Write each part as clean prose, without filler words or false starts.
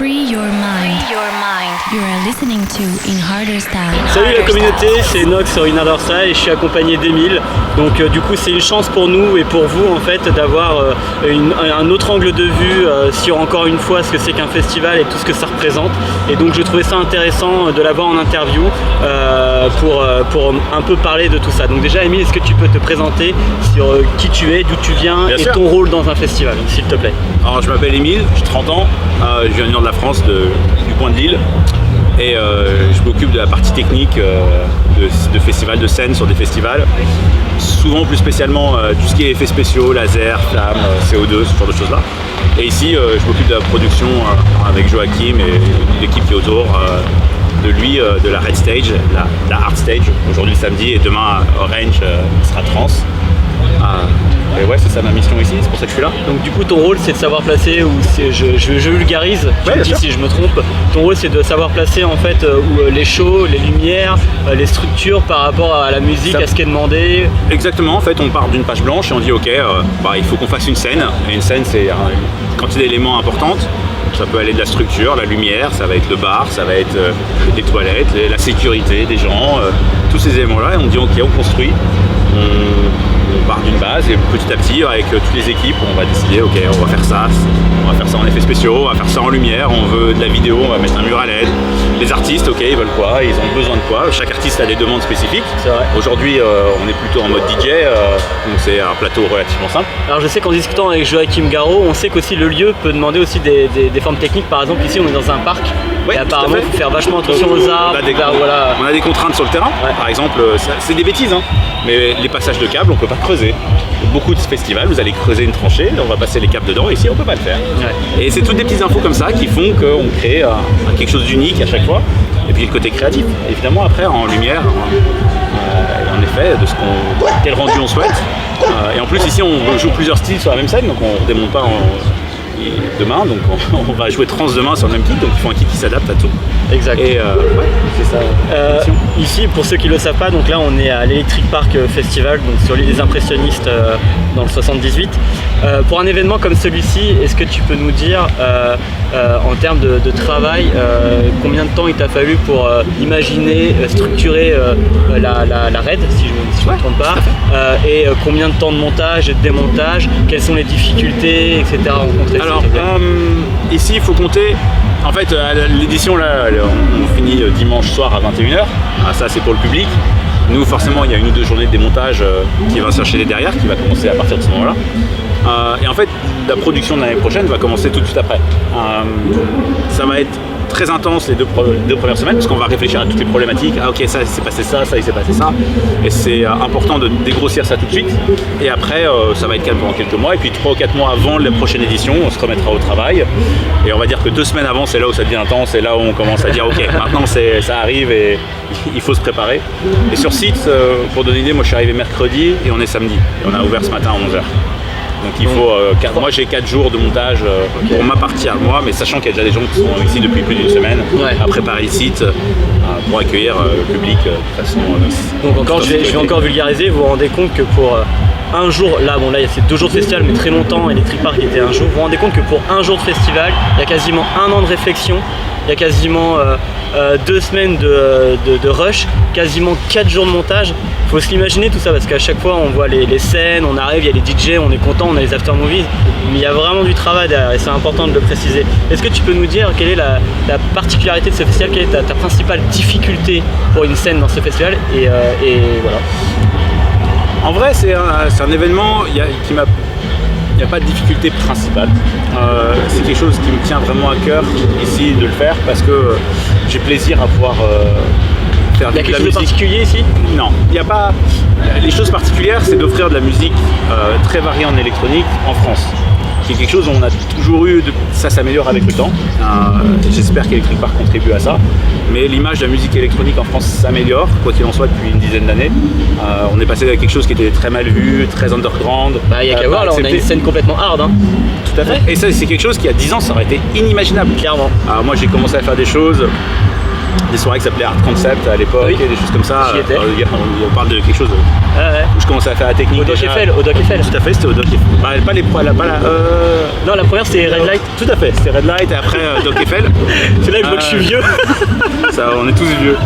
Free your mind. You are listening to In Harder Style. Salut la communauté, c'est Nox sur In Harder Style et je suis accompagné d'Emile. Donc du coup c'est une chance pour nous et pour vous en fait d'avoir un autre angle de vue sur encore une fois ce que c'est qu'un festival et tout ce que ça représente. Et donc je trouvais ça intéressant de l'avoir en interview pour un peu parler de tout ça. Donc déjà Emile, est-ce que tu peux te présenter sur qui tu es, d'où tu viens et ton rôle dans un festival, s'il te plaît? Alors je m'appelle Emile, j'ai 30 ans, je viens du nord de la France, du coin de Lille. Et je m'occupe de la partie technique de festivals, de scène sur des festivals. Souvent plus spécialement tout ce qui est effets spéciaux, laser, flammes, CO2, ce genre de choses là. Et ici je m'occupe de la production avec Joachim et l'équipe qui est autour de lui, de la Red Stage, la Art Stage, aujourd'hui le samedi et demain Orange sera trans. Et ouais, c'est ça ma mission ici, c'est pour ça que je suis là. Donc du coup ton rôle c'est de savoir placer, ou je vulgarise, tu me dis si je me trompe, ton rôle c'est de savoir placer en fait les shows, les lumières, les structures par rapport à la musique, à ce qui est demandé. Exactement, en fait on part d'une page blanche et on dit ok, il faut qu'on fasse une scène, et une scène c'est une quantité d'éléments importante. Ça peut aller de la structure, la lumière, ça va être le bar, ça va être les toilettes, la sécurité des gens, tous ces éléments-là. Et on dit ok, on construit, on part d'une base et petit à petit avec toutes les équipes on va décider ok, on va faire ça en effets spéciaux, on va faire ça en lumière, on veut de la vidéo, on va mettre un mur à LED. Les artistes ok, ils veulent quoi, ils ont besoin de quoi, chaque artiste a des demandes spécifiques. Aujourd'hui on est plutôt en mode DJ, donc c'est un plateau relativement simple. Alors je sais qu'en discutant avec Joachim Garraud, on sait qu'aussi le lieu peut demander aussi des formes techniques. Par exemple ici on est dans un parc, et apparemment il faut faire vachement attention aux arbres. On a des contraintes sur le terrain, par exemple c'est des bêtises mais les passages de câbles on peut pas creuser. Beaucoup de festivals vous allez creuser une tranchée, on va passer les câbles dedans, et ici on peut pas le faire. Et c'est toutes des petites infos comme ça qui font qu'on crée quelque chose d'unique à chaque fois. Et puis le côté créatif, évidemment après en lumière, en effet de quel rendu on souhaite. Et en plus ici on joue plusieurs styles sur la même scène, donc on démonte pas demain, donc on va jouer trans demain sur le même kit, donc il faut un kit qui s'adapte à tout. Exact. Et c'est ça. Ici, pour ceux qui ne le savent pas, donc là on est à l'Electric Park Festival, donc sur l'île des impressionnistes dans le 78. Pour un événement comme celui-ci, est-ce que tu peux nous dire en termes de travail, combien de temps il t'a fallu pour imaginer, structurer la RAID, si je ne me trompe pas, et combien de temps de montage et de démontage, quelles sont les difficultés, etc. rencontrées? Alors ici il faut compter, en fait l'édition là on finit dimanche soir à 21h, ça c'est pour le public. Nous forcément il y a 1 ou 2 journées de démontage qui va s'enchaîner derrière, qui va commencer à partir de ce moment là. Et en fait la production de l'année prochaine va commencer tout de suite après. Ça va être très intense les deux premières semaines parce qu'on va réfléchir à toutes les problématiques. Ah ok, ça il s'est passé ça, il s'est passé ça. Et c'est important de dégrossir ça tout de suite. Et après ça va être calme pendant quelques mois. Et puis 3 ou 4 mois avant la prochaine édition, on se remettra au travail. Et on va dire que 2 semaines avant, c'est là où ça devient intense. C'est là où on commence à dire ok, maintenant ça arrive et il faut se préparer. Et sur site, pour donner une idée, moi je suis arrivé mercredi et on est samedi. Et on a ouvert ce matin à 11h. Donc il faut, moi j'ai 4 jours de montage pour ma partie à moi, mais sachant qu'il y a déjà des gens qui sont ici depuis plus d'une semaine à préparer le site pour accueillir le public de façon... Donc je vais encore vulgariser, vous vous rendez compte que pour un jour, là c'est 2 jours de festival mais très longtemps, Electric Park était un jour, vous vous rendez compte que pour un jour de festival, il y a quasiment 1 an de réflexion, il y a quasiment 2 semaines de rush, quasiment 4 jours de montage. Faut se l'imaginer tout ça parce qu'à chaque fois on voit les scènes, on arrive, il y a les DJ, on est content, on a les after movies, mais il y a vraiment du travail derrière et c'est important de le préciser. Est-ce que tu peux nous dire quelle est la particularité de ce festival, quelle est ta principale difficulté pour une scène dans ce festival et voilà. En vrai c'est un événement qui m'a... Il n'y a pas de difficulté principale. C'est quelque chose qui me tient vraiment à cœur ici de le faire parce que j'ai plaisir à pouvoir faire de la musique. Il y a quelque chose de particulier ici? Non, il n'y a pas... Les choses particulières, c'est d'offrir de la musique très variée en électronique en France. C'est quelque chose où on a toujours eu, ça s'améliore avec le temps. J'espère qu'Electric Park contribue à ça. Mais l'image de la musique électronique en France s'améliore, quoi qu'il en soit, depuis une dizaine d'années. On est passé à quelque chose qui était très mal vu, très underground. Il y a qu'à voir, là on a une scène complètement hard. Tout à fait. Et ça, c'est quelque chose qui, il y a 10 ans, ça aurait été inimaginable. Clairement. Moi, j'ai commencé à faire des choses des soirées qui s'appelaient Art Concept à l'époque, Oui. et des choses comme ça. J'y étais. On parle de quelque chose Ouais. où je commençais à faire la technique. Au Doc déjà. Eiffel, au Doc Eiffel. Tout à fait, c'était au Doc Eiffel. Pas les poils, pas la. Non, la première c'était Red Light. Tout à fait, c'était Red Light et après Doc Eiffel. C'est là que je vois que je suis vieux. Ça, on est tous vieux.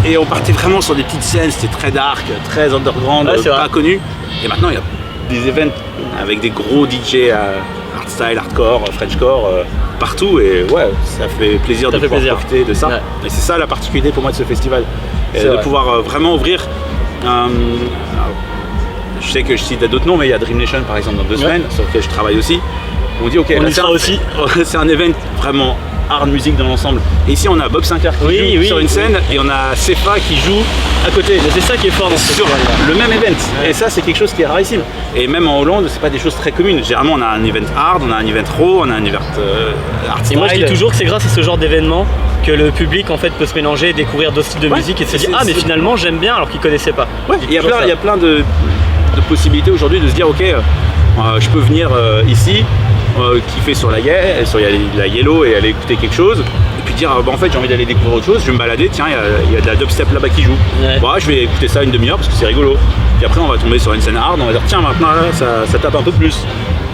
Et on partait vraiment sur des petites scènes, c'était très dark, très underground, Ouais, c'est pas vrai. connu. Et maintenant, il y a des events avec des gros DJ hardstyle, hardcore, Frenchcore, partout. Et ouais, ça fait plaisir Ça de fait pouvoir plaisir. profiter de ça. Ouais. Et c'est ça la particularité pour moi de ce festival. Et C'est de vrai. pouvoir vraiment ouvrir. Je sais que je cite d'autres noms, mais il y a Dream Nation par exemple dans 2 semaines, sur lequel je travaille aussi. On dit ok, On là, y c'est sera un- aussi. c'est un event vraiment hard music dans l'ensemble. Et ici on a Bob Sinclair qui Oui, joue oui, sur une oui. scène et on a Cefa qui joue à côté. Mais c'est ça qui est fort dans ce Sur festival-là. le même event. Ouais. Et ça c'est quelque chose qui est rarissime. Et même en Hollande, c'est pas des choses très communes. Généralement on a un event hard, on a un event raw, on a un event hardstyle. Et moi je dis toujours que c'est grâce à ce genre d'événement que le public en fait peut se mélanger, découvrir d'autres styles de Ouais, musique et se c'est- dire ah mais c'est- finalement j'aime bien alors qu'ils connaissaient pas. Ouais, Je dis il y a toujours plein, ça. il y a plein de possibilités aujourd'hui de se dire ok, je peux venir ici, kiffer sur la Yellow et aller écouter quelque chose, et puis dire bah, en fait j'ai envie d'aller découvrir autre chose, je vais me balader, tiens il y a de la dubstep là-bas qui joue. Ouais. Bah, je vais écouter ça une demi-heure parce que c'est rigolo. Puis après on va tomber sur une scène hard, on va dire tiens maintenant là ça tape un peu plus.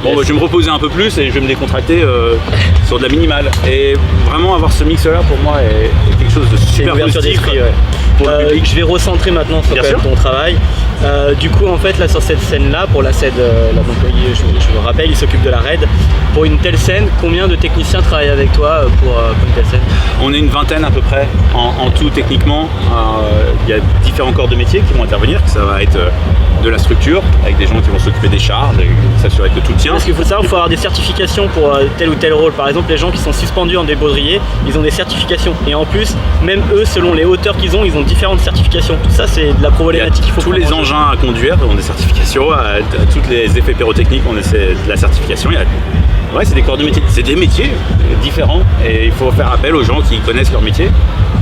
Bon Yes. bah, je vais me reposer un peu plus et je vais me décontracter sur de la minimale. Et vraiment avoir ce mix là pour moi est quelque chose de C'est une super ouverture positif d'esprit. Ouais. pour le public. Je vais recentrer maintenant sur Bien quand même sûr. ton travail. Du coup, en fait, là sur cette scène-là, pour la scène, l'employé, je le rappelle, il s'occupe de la raid. Pour une telle scène, combien de techniciens travaillent avec toi pour une telle scène? On est une vingtaine à peu près en tout techniquement. Il y a différents corps de métier qui vont intervenir. Ça va être de la structure avec des gens qui vont s'occuper des charges et s'assurer que tout tient. Parce qu'il faut savoir, il faut avoir des certifications pour tel ou tel rôle. Par exemple, les gens qui sont suspendus en débaudrier, ils ont des certifications. Et en plus, même eux, selon les hauteurs qu'ils ont, ils ont différentes certifications. Tout ça, c'est de la Il y a problématique qu'il faut tous prendre les en jeu. engins à conduire ont des certifications, à tous les effets pyrotechniques on essaie de la certification. Ouais, c'est des corps de métier, c'est des métiers différents et il faut faire appel aux gens qui connaissent leur métier.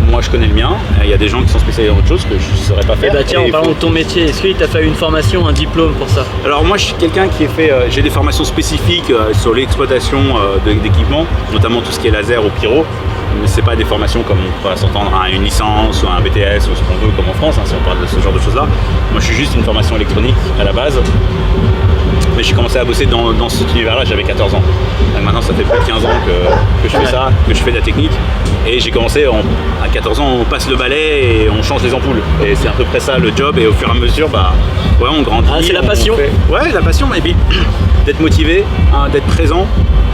Moi je connais le mien, il y a des gens qui sont spécialisés dans autre chose que je ne saurais pas Et faire. bah tiens, Et en il parlant faut- de ton métier, est-ce qu'il t'a fallu une formation, un diplôme pour ça? Alors moi je suis quelqu'un qui j'ai des formations spécifiques sur l'exploitation d'équipements, notamment tout ce qui est laser ou pyro. Mais c'est pas des formations comme on pourrait s'entendre à une licence ou à un BTS ou ce qu'on veut comme en France, si on parle de ce genre de choses là. Moi je suis juste une formation électronique à la base. Mais j'ai commencé à bosser dans cet univers-là, j'avais 14 ans. Donc maintenant, ça fait plus de 15 ans que je fais ça, que je fais de la technique. Et j'ai commencé à 14 ans, on passe le balai et on change les ampoules. Et c'est à peu près ça le job. Et au fur et à mesure, ouais, on grandit. Ah, c'est la on passion. Ouais, la passion. Et puis d'être motivé, hein, d'être présent,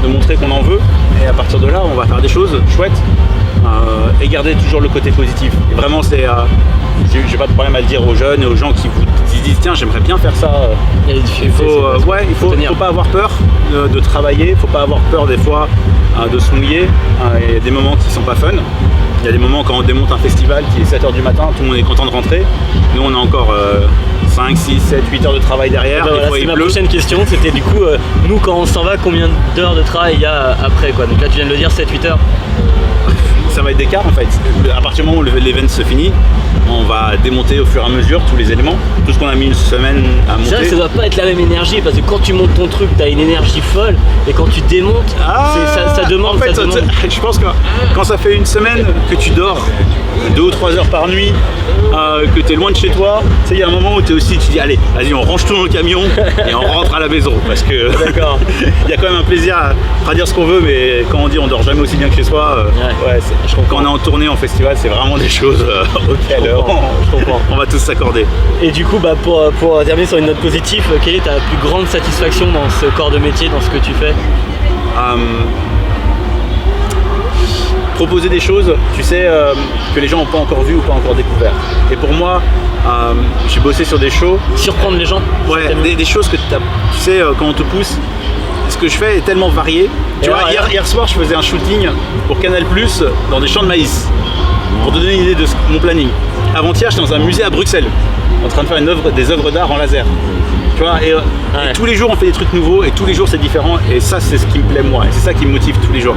de montrer qu'on en veut. Et à partir de là, on va faire des choses chouettes et garder toujours le côté positif. Et vraiment, j'ai pas de problème à le dire aux jeunes et aux gens qui disent tiens, j'aimerais bien faire ça. Il y a des difficultés, Il faut tenir. pas avoir peur de travailler, faut pas avoir peur des fois de se mouiller. Il y a des moments qui sont pas fun. Il y a des moments quand on démonte un festival qui est 7h du matin, tout le monde est content de rentrer. Nous on a encore 5, 6, 7, 8 heures de travail derrière. Bah des voilà, fois c'est il ma pleut. prochaine question, c'était du coup, nous quand on s'en va, combien d'heures de travail il y a après quoi? Donc là tu viens de le dire, 7-8 heures. Ça va être des quarts en fait. À partir du moment où l'event se finit, on va démonter au fur et à mesure tous les éléments. Tout ce qu'on a mis une semaine à C'est vrai monter. que ça doit pas être la même énergie parce que quand tu montes ton truc, t'as une énergie folle et quand tu démontes, ça demande. En fait, ça demande. je pense que quand ça fait une semaine que tu dors 2 ou 3 heures par nuit, que tu es loin de chez toi, tu sais, il y a un moment où tu dis allez, vas-y, on range tout dans le camion et on rentre à la maison. Parce que D'accord. il y a quand même un plaisir à dire ce qu'on veut, mais quand on dit on dort jamais aussi bien que chez soi, quand on est en tournée, en festival, c'est vraiment des choses auxquelles Je comprends. on va tous s'accorder. Et du coup, pour terminer sur une note positive, quelle est ta plus grande satisfaction dans ce corps de métier, dans ce que tu fais? Proposer des choses, tu sais, que les gens n'ont pas encore vues ou pas encore découvert. Et pour moi, j'ai bossé sur des shows. Surprendre les gens? Ouais, des choses que tu sais, quand on te pousse, ce que je fais est tellement varié. Tu vois, hier soir, je faisais un shooting pour Canal+ dans des champs de maïs. Pour te donner une idée de mon planning. Avant-hier, j'étais dans un musée à Bruxelles, en train de faire des œuvres d'art en laser. Tu vois, et tous les jours, on fait des trucs nouveaux, et tous les jours, c'est différent. Et ça, c'est ce qui me plaît moi, et c'est ça qui me motive tous les jours.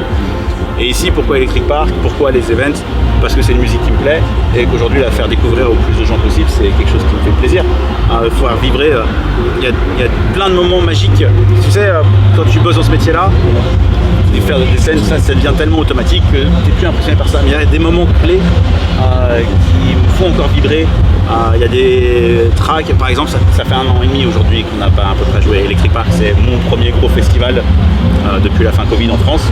Et ici, pourquoi Electric Park? Pourquoi les events? Parce que c'est une musique qui me plaît et qu'aujourd'hui la faire découvrir au plus de gens possible, c'est quelque chose qui me fait plaisir. Pouvoir vibrer, il y a plein de moments magiques. Tu sais, quand tu bosses dans ce métier-là, faire des scènes, ça devient tellement automatique que t'es plus impressionné par ça. Mais il y a des moments clés qui me font encore vibrer. Il y a des tracks, par exemple, ça fait 1 an et demi aujourd'hui qu'on n'a pas à peu près joué à Electric Park. C'est mon premier gros festival depuis la fin Covid en France.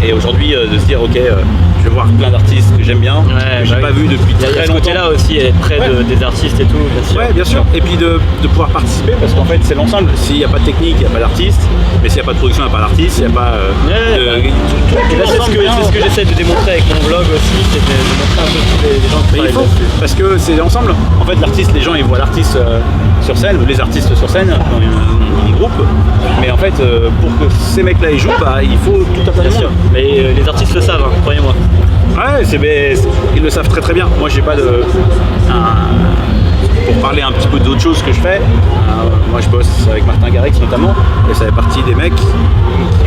Et aujourd'hui, de se dire, ok, je vais voir plein d'artistes que j'aime bien, que j'ai pas vu depuis très longtemps. Il y a ce côté-là aussi, être près des artistes et tout, bien sûr. Ouais, bien sûr. Et puis de pouvoir participer, parce qu'en fait, c'est l'ensemble. S'il n'y a pas de technique, il n'y a pas d'artiste. Mais s'il n'y a pas de production, il n'y a pas d'artiste. S'il n'y a pas c'est ce que j'essaie de démontrer avec mon vlog aussi, c'est de montrer un peu tous les gens qui travaillent dessus. Parce que c'est l'ensemble. En fait, l'artiste, les gens, ils voient l'artiste sur scène, ou les artistes sur scène, en groupe. Mais en fait, pour que ces mecs-là ils jouent, il faut tout un tas de monde. Mais les artistes le savent, croyez-moi. Ouais, ils le savent très très bien. Moi, j'ai pas de... Pour parler un petit peu d'autre chose que je fais, moi je bosse avec Martin Garrix notamment, et ça fait partie des mecs qui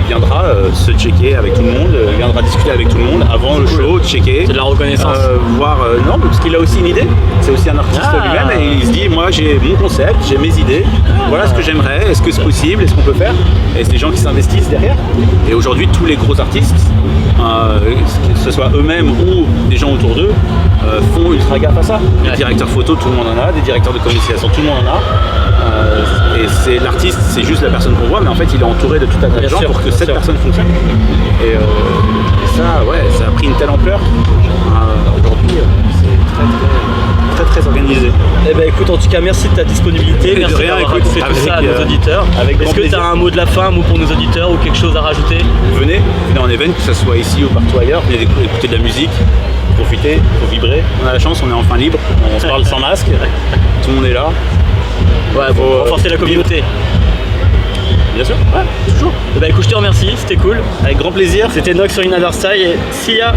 viendra se checker avec tout le monde, viendra discuter avec tout le monde avant le show, checker. C'est de la reconnaissance. Voir, non, parce qu'il a aussi une idée, c'est aussi un artiste lui-même, et il se dit, moi j'ai mon concept, j'ai mes idées, voilà ce que j'aimerais, est-ce que c'est possible, est-ce qu'on peut faire, et c'est des gens qui s'investissent derrière. Et aujourd'hui, tous les gros artistes, que ce soit eux-mêmes ou des gens autour d'eux, font ultra gaffe à ça. Des directeurs photo, tout le monde en a, des directeurs de communication, tout le monde en a. Et c'est l'artiste, c'est juste la personne qu'on voit, mais en fait il est entouré de tout un tas de gens pour que cette personne fonctionne. Et ça, ça a pris une telle ampleur. Aujourd'hui, c'est très organisé. Eh ben écoute, en tout cas, merci de ta disponibilité, merci d'avoir raconté tout ça à nos auditeurs. Est-ce que tu as un mot de la fin, un mot pour nos auditeurs ou quelque chose à rajouter? Venez en event, que ce soit ici ou partout ailleurs, venez écouter de la musique, profiter, faut vibrer. On a la chance, on est enfin libre, on se parle sans masque, tout le monde est là. Ouais, faut renforcer la communauté. Bien sûr, ouais, toujours. Eh ben écoute, je te remercie, c'était cool. Avec grand plaisir. C'était Nox sur In Other Style et see ya.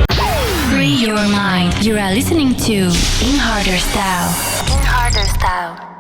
Free your mind. You are listening to In Harder Style. In Harder Style.